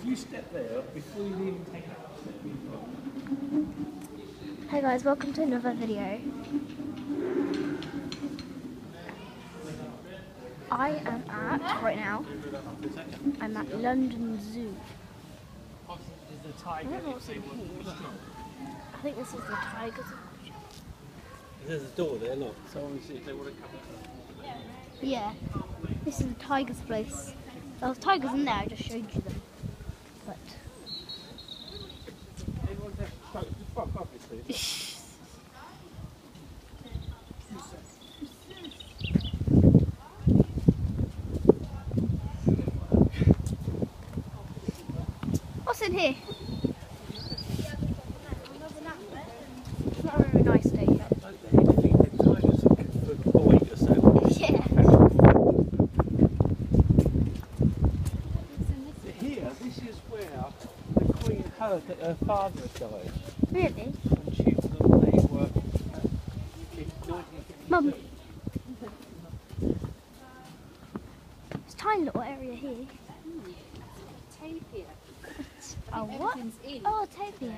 If you step there, before you even take that step, you've got. Hey guys, welcome to another video. I am at, right now, I'm at London Zoo. I don't know what's in here. I think this is the tigers. There's a door there, look. So obviously if they want to come in. Yeah, this is the tigers' place. There was tigers in there, I just showed you them. But Everyone's there. Fuck off, please. what's in here? It's not a very nice day yet. Yeah. Here, this is where the Queen heard that her father had died. Really? And she was they were in 1952. Mum. It's a tiny little area here. Tapir. Oh, what? Everything's in. Oh, tapir.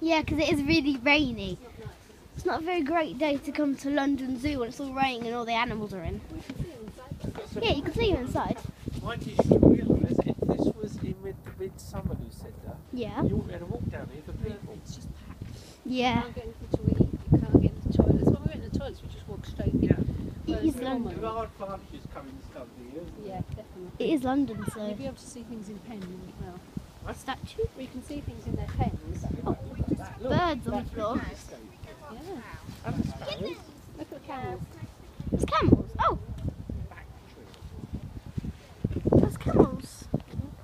Yeah, because it is really rainy. It's not a very great day to come to London Zoo when it's all raining and all the animals are in. Yeah, you can see them inside. Mind you should realise if this was in midsummer, Lucinda, Yeah. you wouldn't be able to walk down here for people. It's just packed. Yeah. You can't get anything to eat. You can't get into the toilets. When we went to the toilets, we just walked straight in. Yeah. It is London. There are advantages coming this time of the year. Yeah, definitely. It is London, so. You'll be able to see things in pens as well. A statue? We can see things in their pens. Oh, birds on the floor. Yeah. And the sparrows. Look at the camels. There's camels. Oh, there's camels.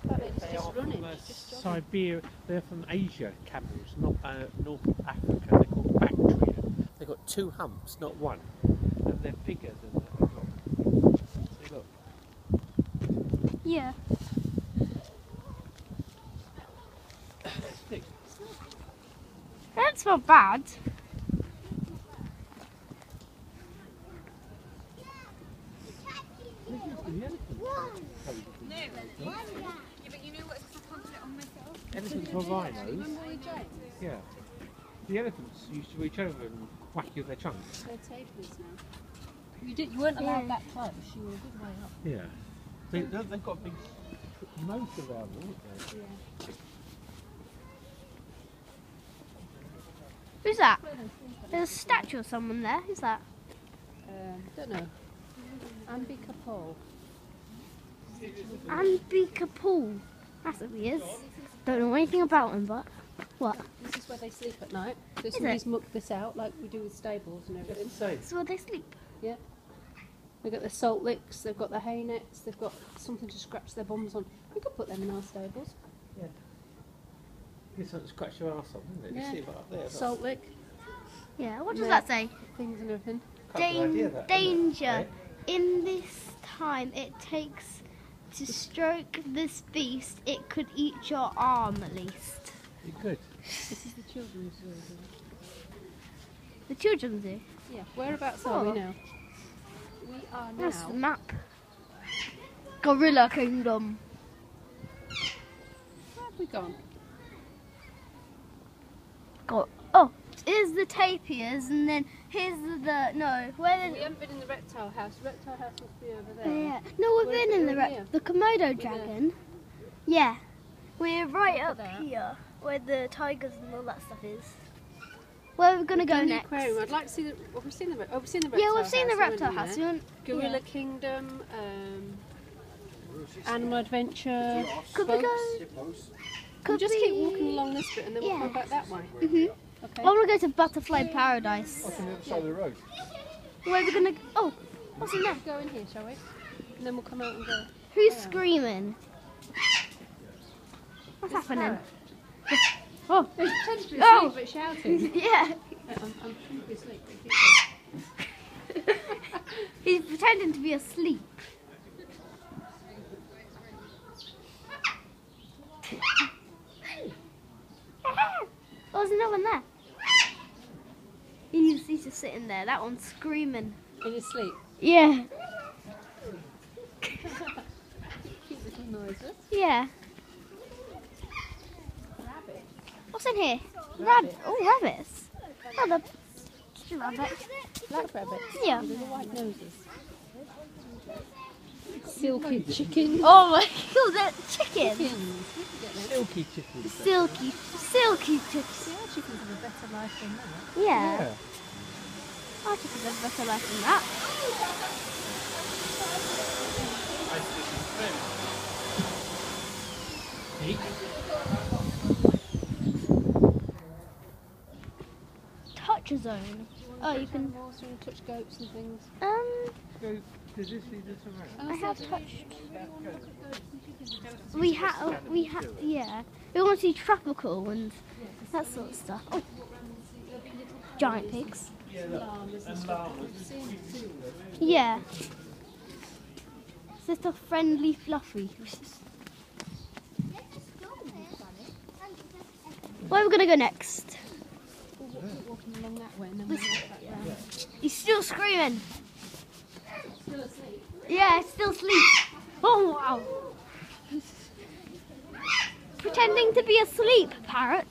But it's They are just running. from It's just jogging. Siberia. They're from Asia, camels, not North Africa. They're called Bactrian. They've got two humps, not one. And they're bigger than that. See, look. Yeah. Stick. That's not bad. Elephants were rhinos. Remember Willie James? Yeah. The elephants used to reach over and whack you with their chunks. They're tapirs now. You weren't allowed that close. You were a good way up. Yeah. They've got a big moat around them, haven't they? Yeah. Who's that? There's a statue of someone there. Who's that? Don't know. Ambika Paul. Ambika Paul. That's who he is. Don't know anything about him, but what? This is where they sleep at night. So Is somebody's mucked this out like we do with stables and everything. Insane. This is where they sleep. Yeah. They've got their salt licks, they've got their hay nets, they've got something to scratch their bums on. We could put them in our stables. Yeah. This one scratch your arse on, isn't it? Yeah. You see it right there. Salt lick, Yeah. What does Yeah. that say? things and everything. Danger. In this time it takes to stroke this beast, it could eat your arm at least. You're good. This is the children's zoo. The children's zoo. Yeah. Whereabouts are we now? We are now. That's the map. Gorilla Kingdom. Where have we gone? Oh, here's the tapirs, and then here's the no. Where We the haven't been in the reptile house. The reptile house must be over there. yeah. No, we've Where's been in it? the We're here. the Komodo dragon. Yeah, we're right Look up at that. here where the tigers and all that stuff is. Where are we gonna go In the next? aquarium. I'd like to see the. Well, we've seen the. We've seen the reptile Yeah, house. we've seen the we went reptile in house. there. We want, Gorilla yeah. Kingdom, Animal Adventure. Could we boats. go? We'll Could just we? keep walking along this bit and then we'll Yeah. come back that way. Mhm. Okay. I want to go to Butterfly Paradise. What's on the other side of the road? Where are we gonna? Oh, what's in there? Go in here, shall we? And then we'll come out and go. Who's Yeah. screaming? What's It's happening? parrot. Oh, It's potentially Oh. asleep but shouting. yeah. I'm pretty asleep. He's pretending to be asleep. Oh, there's another one there. He's just sitting there. That one's screaming. In his sleep. Yeah. Cute little noises. Yeah. What's in here? Rabbit. Oh, rabbits. Oh, the just a rabbit. Black rabbits. Yeah. With the white noses. Silky chicken. Oh my god, that chicken. Chickens. Silky chickens. Silky chicken. See, our chickens have a better life than that. Yeah. Our chickens have a better life than that. Touch zone. Oh, you can. Also touch goats and things. Go, does this lead us around? I have touched. We have. Yeah. We want to see tropical and that sort of stuff. Oh, giant pigs. Yeah. It's just a friendly fluffy. Where are we gonna go next? Walking along that way and then we walk back round. He's still screaming. Still asleep. Yeah, still asleep. Oh wow. Pretending to be asleep, parrot.